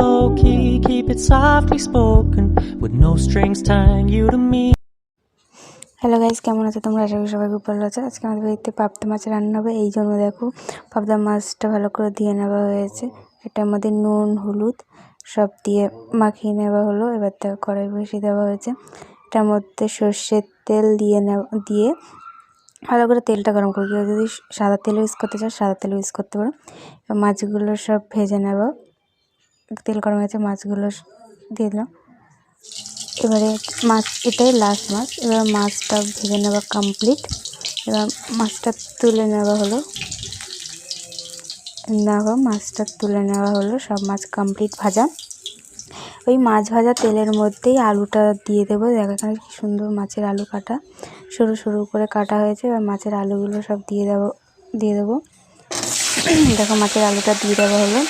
low key, keep it softly spoken, with no strings tying you to me. Hello guys, কেমন আছো তোমরা? আশা করি সবাই খুব ভালো আছো। আজকে আমাদের বাড়িতে পাবদা মাছ রান্না হবে। এই জন্য দেখো পাবদা মাছটা ভালো করে দিয়ে নেওয়া হয়েছে। এটার মধ্যে নুন হলুদ সব দিয়ে মাখিয়ে নেওয়া হলো। এবার দেখো কড়াই বসিয়ে দেওয়া হয়েছে। এটার মধ্যে সর্ষের তেল দিয়ে ভালো করে তেলটা গরম করে, কেউ যদি সাদা তেল ইউজ করতে চাও সাদা তেল ইউজ করতে পারো। এবার মাছগুলো সব ভেজে নেব। তেল গরম হয়েছে, মাছগুলো দিয়ে দিলাম। এবারে মাছ, এটাই লাস্ট মাছ। এবার মাছটা ভেজে নেওয়া কমপ্লিট। এবার মাছটা তুলে নেওয়া হলো। মাছটা তুলে নেওয়া হলো, সব মাছ কমপ্লিট ভাজা। ওই মাছ ভাজা তেলের মধ্যেই আলুটা দিয়ে দেবো। দেখো এখানে কি সুন্দর মাছের আলু কাটা, সরু সরু করে কাটা হয়েছে। এবার মাছের আলুগুলো সব দিয়ে দেবো। দেখো মাছের আলুটা দিয়ে দেওয়া হলো।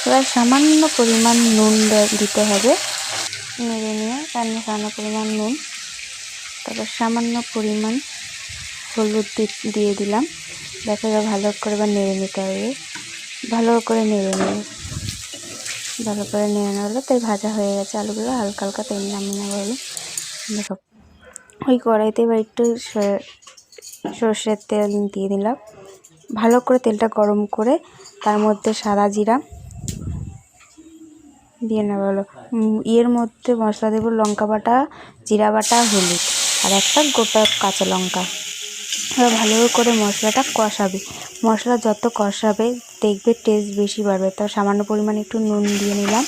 এবার সামান্য পরিমাণ নুন দিতে হবে, নেড়ে নিয়ে সামান্য পরিমাণ নুন, তারপর সামান্য পরিমাণ হলুদ দিয়ে দিলাম। দেখো এবার ভালো করে নেড়ে নিতে হবে, ভালো করে নেড়ে নেওয়া হলো। তাই ভাজা হয়ে গেছে আলুগুলো, হালকা হালকা তেল নামিয়ে নেওয়া হলো। দেখো ওই কড়াইতে এবার একটু সর্ষের তেল দিয়ে দিলাম। ভালো করে তেলটা গরম করে তার মধ্যে সাদা জিরা দিয়ে নেওয়া হলো। এর মধ্যে মশলা দেবো লঙ্কা বাটা, জিরা বাটা, হলুদ আর একটা গোটা কাঁচা লঙ্কা। এবার ভালো করে মশলাটা কষাবে। মশলা যত কষাবে দেখবে টেস্ট বেশি বাড়বে। তো সামান্য পরিমাণে একটু নুন দিয়ে নিলাম,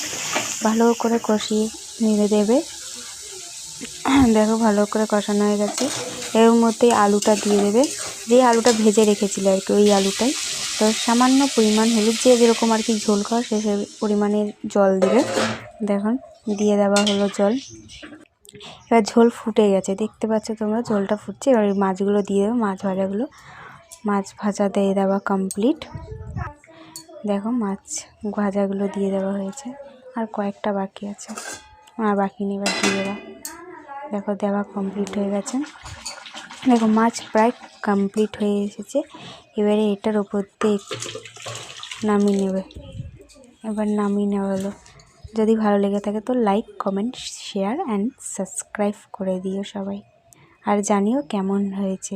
ভালো করে কষিয়ে নেড়ে দেবে। দেখো ভালো করে কষানো হয়ে গেছে। এর মধ্যে আলুটা দিয়ে দেবে, যে আলুটা ভেজে রেখেছিল আর কি, ওই আলুটাই। তো সামান্য পরিমাণ হলুদ, যে যেরকম আর কি ঝোল খাওয়া সে পরিমাণের জল দেবে। দেখুন দিয়ে দেওয়া হলো জল। এবার ঝোল ফুটে গেছে, দেখতে পাচ্ছ তোমরা ঝোলটা ফুটছে। এবার ওই মাছগুলো দিয়ে দেবো, মাছ ভাজা দিয়ে দেওয়া কমপ্লিট। দেখো মাছ ভাজাগুলো দিয়ে দেওয়া হয়েছে, আর কয়েকটা বাকি আছে, আর বাকি নেই, এবার দিয়ে দেওয়া। দেখো দেওয়া কমপ্লিট হয়ে গেছে। দেখো মাছ প্রায় কমপ্লিট হয়ে এসেছে। এবারে এটার ওপর দিয়ে নামিয়ে নেবে। এবার নামিয়ে নেওয়া হলো। যদি ভালো লেগে থাকে তো like, comment, share and subscribe করে দিও সবাই, আর জানিও কেমন হয়েছে।